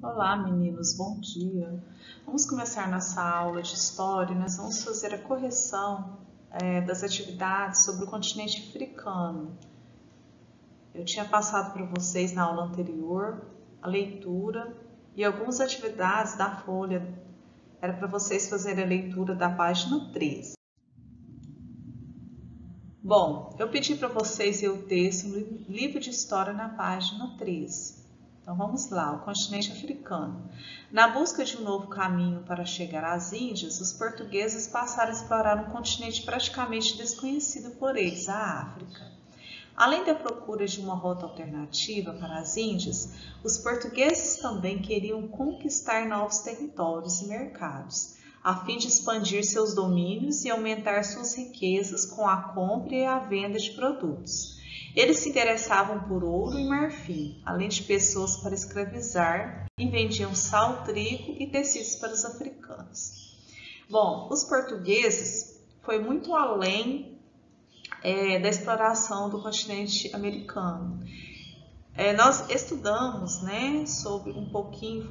Olá, meninos, bom dia. Vamos começar nossa aula de história. Nós vamos fazer a correção das atividades sobre o continente africano. Eu tinha passado para vocês na aula anterior a leitura e algumas atividades da folha. Era para vocês fazerem a leitura da página 3. Bom, eu pedi para vocês ler o texto no livro de história na página 3. Então vamos lá, o continente africano. Na busca de um novo caminho para chegar às Índias, os portugueses passaram a explorar um continente praticamente desconhecido por eles, a África. Além da procura de uma rota alternativa para as Índias, os portugueses também queriam conquistar novos territórios e mercados, a fim de expandir seus domínios e aumentar suas riquezas com a compra e a venda de produtos. Eles se interessavam por ouro e marfim, além de pessoas para escravizar, e vendiam sal, trigo e tecidos para os africanos. Bom, os portugueses foi muito além da exploração do continente americano. Nós estudamos, sobre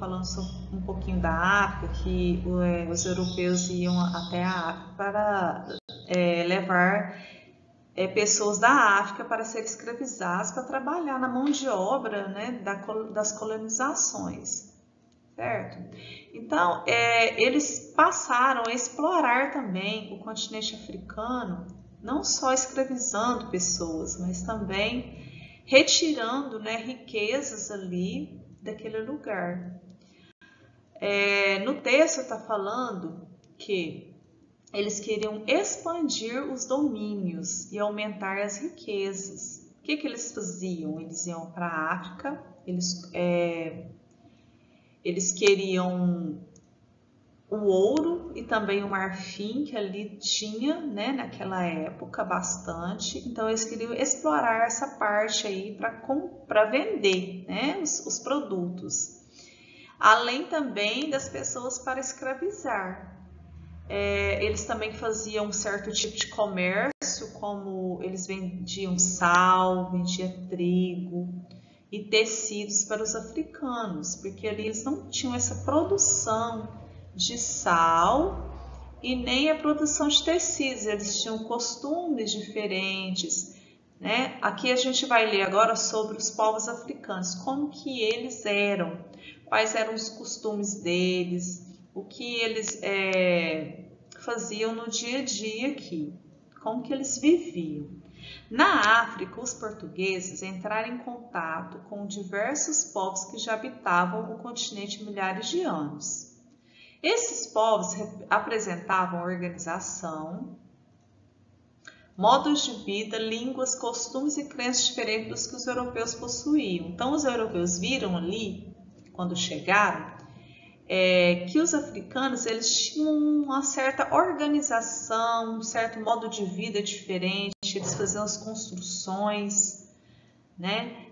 falando sobre um pouquinho da África, que os europeus iam até a África para levar pessoas da África para serem escravizadas, para trabalhar na mão de obra das colonizações, certo? Então, eles passaram a explorar também o continente africano, não só escravizando pessoas, mas também retirando riquezas ali daquele lugar. No texto está falando que eles queriam expandir os domínios e aumentar as riquezas. O que eles faziam? Eles iam para a África, eles queriam o ouro e também o marfim, que ali tinha, naquela época, bastante. Então, eles queriam explorar essa parte aí para vender, os produtos. Além também das pessoas para escravizar. Eles também faziam um certo tipo de comércio, como eles vendiam sal, vendiam trigo e tecidos para os africanos, porque ali eles não tinham essa produção de sal e nem a produção de tecidos, eles tinham costumes diferentes. Aqui a gente vai ler agora sobre os povos africanos, como que eles eram, quais eram os costumes deles, o que eles faziam no dia a dia aqui, como que eles viviam. Na África, os portugueses entraram em contato com diversos povos que já habitavam o continente há milhares de anos. Esses povos apresentavam organização, modos de vida, línguas, costumes e crenças diferentes dos que os europeus possuíam. Então, os europeus viram ali, quando chegaram, que os africanos eles tinham uma certa organização, um certo modo de vida diferente, eles faziam as construções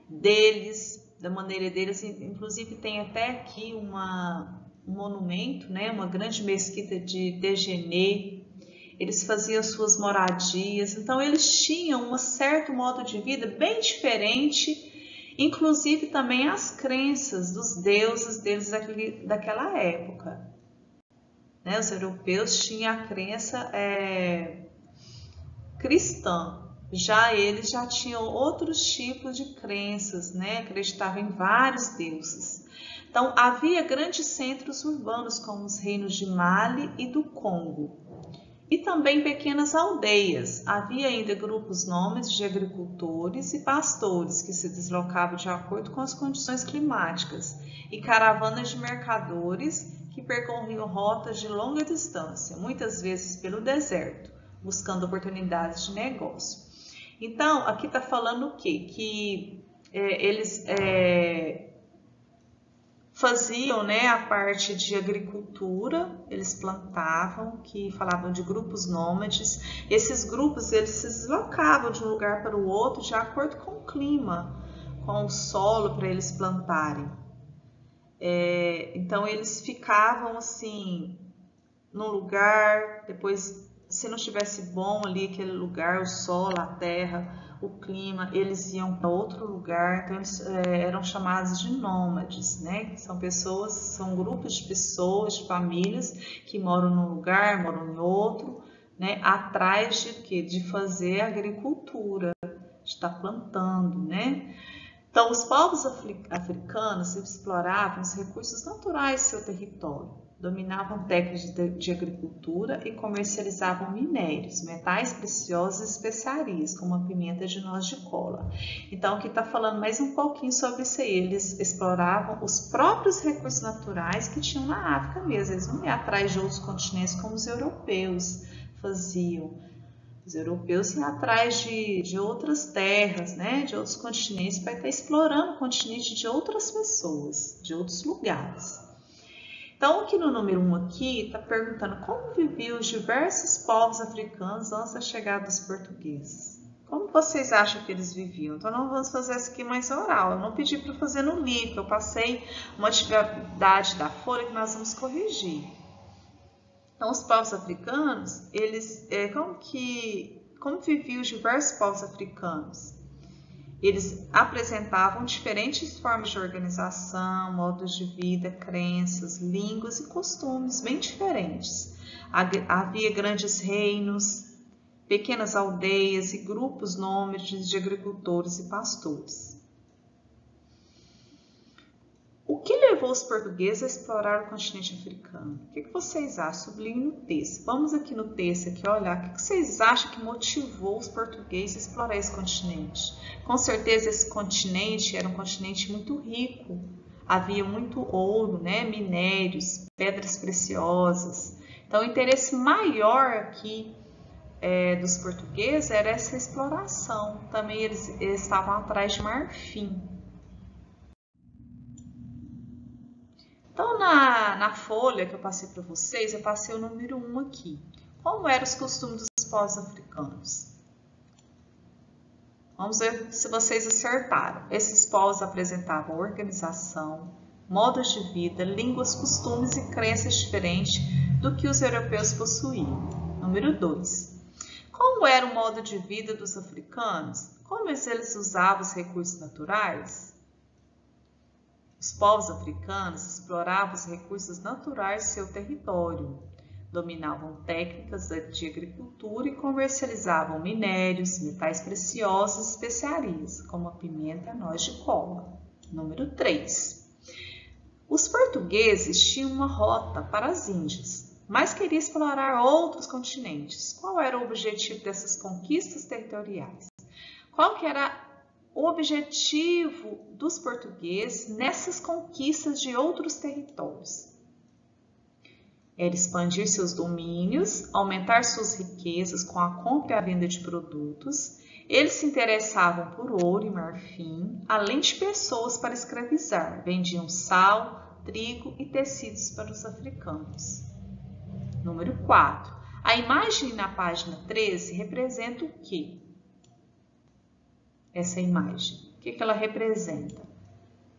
deles, da maneira deles. Inclusive tem até aqui um monumento, uma grande mesquita de Dejené. Eles faziam suas moradias, então eles tinham um certo modo de vida bem diferente, inclusive também as crenças dos deuses deles daquela época. Os europeus tinham a crença cristã, já eles já tinham outros tipos de crenças, acreditavam em vários deuses. Então, havia grandes centros urbanos, como os reinos de Mali e do Congo, e também pequenas aldeias. Havia ainda grupos nômades de agricultores e pastores que se deslocavam de acordo com as condições climáticas, e caravanas de mercadores que percorriam rotas de longa distância, muitas vezes pelo deserto, buscando oportunidades de negócio. Então, aqui está falando o quê? Que eles faziam a parte de agricultura, eles plantavam, que falavam de grupos nômades. Esses grupos eles se deslocavam de um lugar para o outro de acordo com o clima, com o solo para eles plantarem. Então eles ficavam assim num lugar, depois se não estivesse bom ali aquele lugar, o solo, a terra, o clima, eles iam para outro lugar, então eles eram chamados de nômades, né? São pessoas, são grupos de pessoas, de famílias que moram num lugar, moram em outro, né? Atrás de quê? De fazer agricultura, de estar plantando, né? Então, os povos africanos exploravam os recursos naturais do seu território, dominavam técnicas de agricultura e comercializavam minérios, metais preciosos e especiarias, como a pimenta de noz de cola. Então, aqui está falando mais um pouquinho sobre isso aí. Eles exploravam os próprios recursos naturais que tinham na África mesmo. Eles não iam atrás de outros continentes como os europeus faziam. Os europeus iam atrás de outras terras, né, de outros continentes, para estar explorando o continente de outras pessoas, de outros lugares. Então, aqui no número 1 aqui, está perguntando como viviam os diversos povos africanos antes da chegada dos portugueses. Como vocês acham que eles viviam? Então, não vamos fazer isso aqui mais oral. Eu não pedi para fazer no livro, eu passei uma atividade da folha que nós vamos corrigir. Então, os povos africanos, eles, como viviam os diversos povos africanos? Eles apresentavam diferentes formas de organização, modos de vida, crenças, línguas e costumes bem diferentes. Havia grandes reinos, pequenas aldeias e grupos nômades de agricultores e pastores. O que levou os portugueses a explorar o continente africano? O que vocês acham? Sublinhe no texto. Vamos aqui no texto aqui olhar. O que vocês acham que motivou os portugueses a explorar esse continente? Com certeza esse continente era um continente muito rico. Havia muito ouro, né? Minérios, pedras preciosas. Então o interesse maior aqui dos portugueses era essa exploração. Também eles estavam atrás de marfim. Então, na folha que eu passei para vocês, eu passei o número 1 aqui. Como eram os costumes dos povos africanos? Vamos ver se vocês acertaram. Esses povos apresentavam organização, modos de vida, línguas, costumes e crenças diferentes do que os europeus possuíam. Número 2. Como era o modo de vida dos africanos? Como eles usavam os recursos naturais? Os povos africanos exploravam os recursos naturais de seu território, dominavam técnicas de agricultura e comercializavam minérios, metais preciosos e especiarias, como a pimenta e a noz de cola. Número 3. Os portugueses tinham uma rota para as Índias, mas queriam explorar outros continentes. Qual era o objetivo dessas conquistas territoriais? Qual que era o objetivo dos portugueses nessas conquistas de outros territórios? Era expandir seus domínios, aumentar suas riquezas com a compra e a venda de produtos. Eles se interessavam por ouro e marfim, além de pessoas para escravizar. Vendiam sal, trigo e tecidos para os africanos. Número 4. A imagem na página 13 representa o quê? Essa imagem. O que ela representa?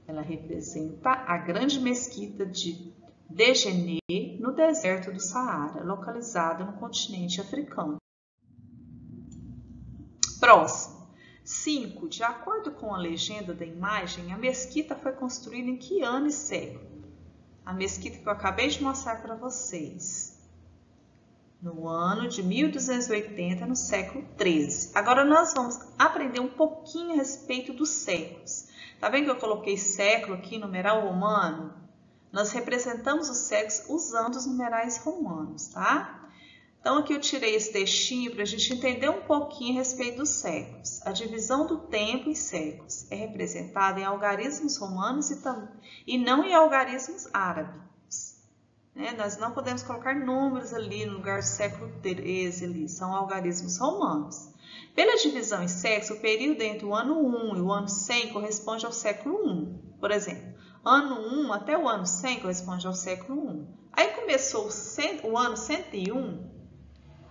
Ela representa a grande mesquita de Djenné, no deserto do Saara, localizada no continente africano. Próximo. 5. De acordo com a legenda da imagem, a mesquita foi construída em que ano e século? A mesquita que eu acabei de mostrar para vocês. No ano de 1280, no século 13. Agora nós vamos aprender um pouquinho a respeito dos séculos. Tá vendo que eu coloquei século aqui, numeral romano? Nós representamos os séculos usando os numerais romanos, tá? Então aqui eu tirei esse textinho para a gente entender um pouquinho a respeito dos séculos. A divisão do tempo em séculos é representada em algarismos romanos e não em algarismos árabes. Nós não podemos colocar números ali no lugar do século 13, ali, são algarismos romanos. Pela divisão em séculos, o período entre o ano 1 e o ano 100 corresponde ao século 1. Por exemplo, ano 1 até o ano 100 corresponde ao século 1. Aí começou o ano 101,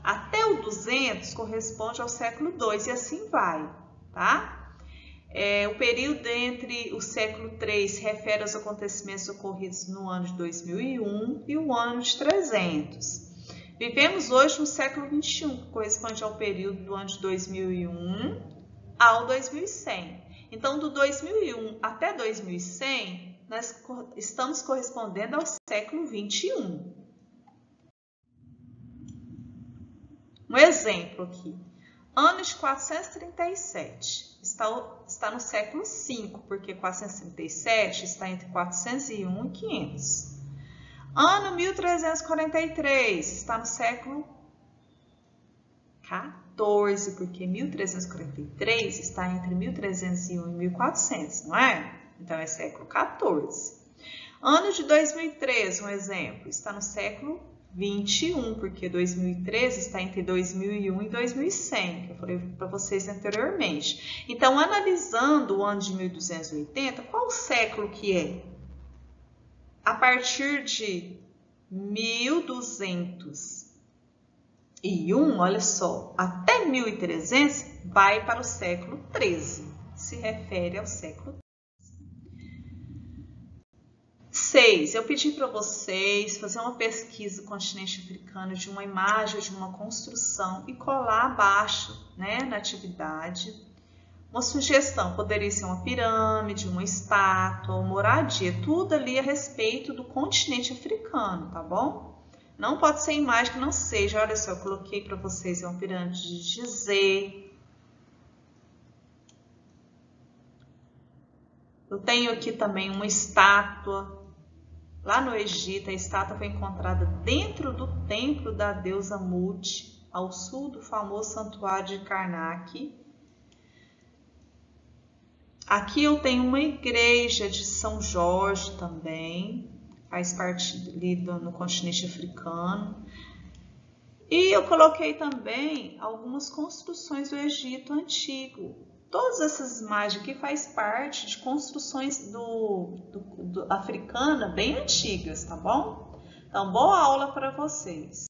até o 200 corresponde ao século 2 e assim vai, tá? O período entre o século 3 se refere aos acontecimentos ocorridos no ano de 2001 e o ano de 300. Vivemos hoje no século 21, que corresponde ao período do ano de 2001 ao 2100. Então, do 2001 até 2100, nós estamos correspondendo ao século 21. Um exemplo aqui. Ano de 437 está no século 5, porque 437 está entre 401 e 500. Ano 1343 está no século 14, porque 1343 está entre 1301 e 1400, não é? Então é século 14. Ano de 2003, um exemplo, está no século 21, porque 2013 está entre 2001 e 2100, que eu falei para vocês anteriormente. Então, analisando o ano de 1280, qual século que é? A partir de 1201, olha só, até 1300 vai para o século 13, se refere ao século 6. Eu pedi para vocês fazer uma pesquisa do continente africano de uma imagem de uma construção e colar abaixo, né, na atividade. Uma sugestão poderia ser uma pirâmide, uma estátua, uma moradia, tudo ali a respeito do continente africano, tá bom? Não pode ser imagem que não seja. Olha só, eu coloquei para vocês uma pirâmide de Gizeh. Eu tenho aqui também uma estátua. Lá no Egito, a estátua foi encontrada dentro do templo da deusa Mut, ao sul do famoso santuário de Karnak. Aqui eu tenho uma igreja de São Jorge também, faz parte ali no continente africano. E eu coloquei também algumas construções do Egito antigo. Todas essas imagens aqui faz parte de construções africana bem antigas, tá bom? Então, boa aula para vocês.